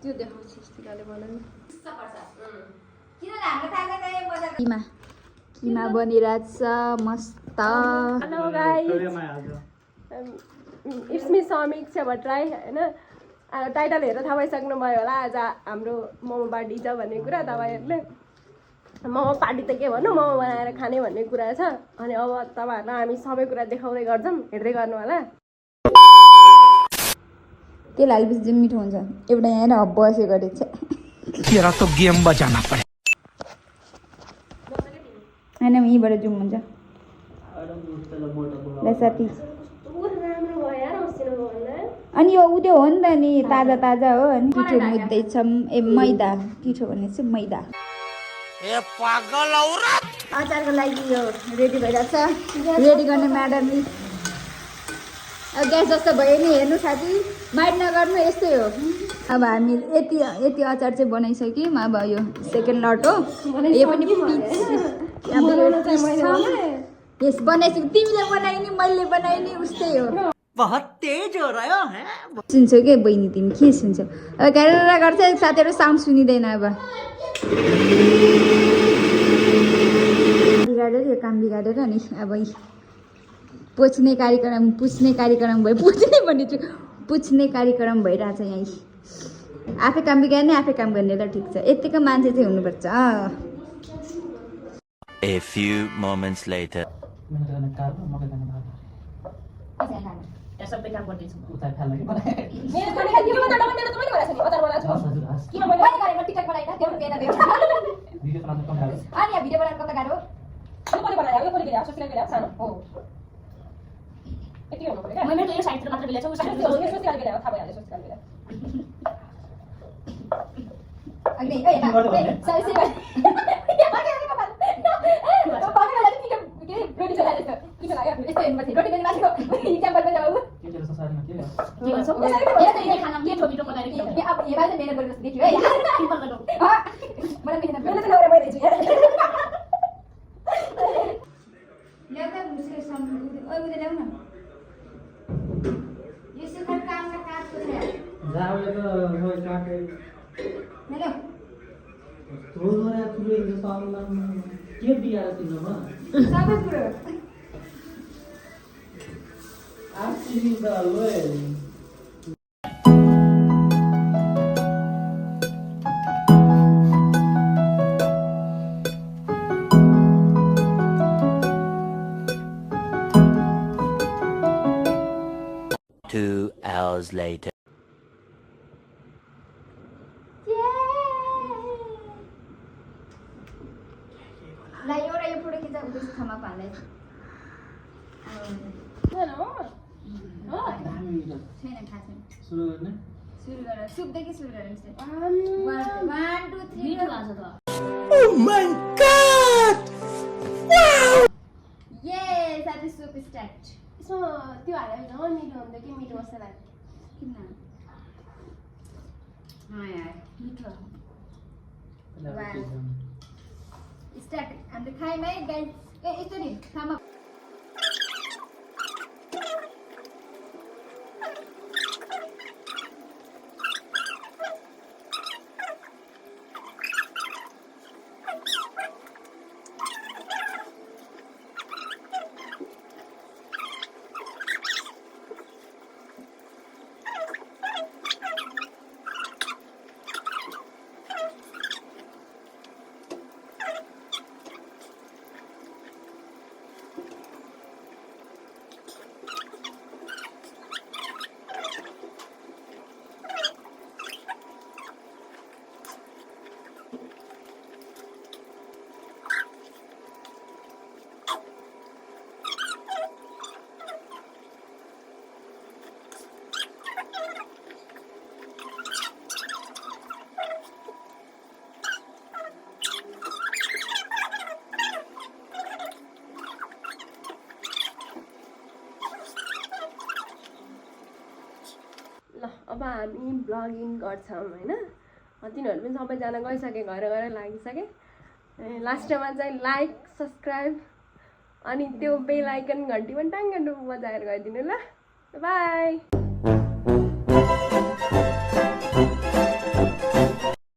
त्यो देखाउँछु अस्तिकाले बनाउने किमा बनिरहेछ मस्त। हेलो गाइस, इट्स मी समीक्षा भट्टराई होइन। टाइटल हेरेर थाहा पाइसक्नुभयो होला आज हाम्रो मोमो पार्टी छ भन्ने कुरा। तपाईँहरूले मोमो पार्टी त के भन्नु, मोमो बनाएर खाने भन्ने कुरा छ। अनि अब तपाईँहरूलाई हामी सबै कुरा देखाउँदै गर्छौँ, हेर्दै गर्नु होला। के लागेपछि चाहिँ मिठो हुन्छ। एउटा यहाँ बसेको रहेछ। तेरा तो गेम बजाना पड़े। होइन यहीँबाट जुम हुन्छ ल साथी। अनि यो उयो हो नि त नि ताजा ताजा हो नि। पिठो मुद्दैछौँ मैदा पिठो भनेपछि मैदा। ए पागल औरत। अचारको लागि यो रेडी भइरहेछ। रेडी गर्ने म्याडम ग्यास जस्तो भयो नि हेर्नु साथी, माइन्ड नगर्नु यस्तै हो। अब हामी यति अचार चाहिँ बनाइसक्यौँ। अब यो सेकेन्ड लट हो। यो पनि यस बनाइसक्यो। तिमीले बनाइनि मैले बनाइनि उस्तै हो। बहुत तेज हो रहा है। सुन्छौ के बहिनी, तिमी के सुन्छौ? अब क्यारेरा गर्छ साथीहरू, साउन्ड सुनिँदैन। अब बिगाडेर यो काम बिगाडेर नि अब पुछ्ने कार्यक्रम भइरहेछ यहीँ। आफै काम बिगार्ने आफै काम गर्ने त ठिक छ, यतिको मान्छे चाहिँ हुनुपर्छ। A few moments later. सबै काम गर्दैछु। Two hours later. ला एउटा यो फोटो खिच्दा उद्देश्य थाहा पार्दै छैन थाहा छैन। सुरु गर सुपदेखि सुरु गर्नुहोस्। 1 2 3 Oh my God! Wow! ये साथी सुप स्टार्ट। यसमा त्यो हालेर झन् मिठो हुन्छ कि मिठो मसला किन यार मिठो स्टार्ट। हाम्रो खाइमै गाइस यस्तो नि खामा अब हामी ब्लगिङ गर्छौँ होइन। तिनीहरू पनि सबैजना गइसके, घर घर लागिसके। लास्टमा चाहिँ लाइक सब्सक्राइब अनि त्यो बेल आइकन घन्टी पनि टाङ बजाएर गइदिनु ल। बाई।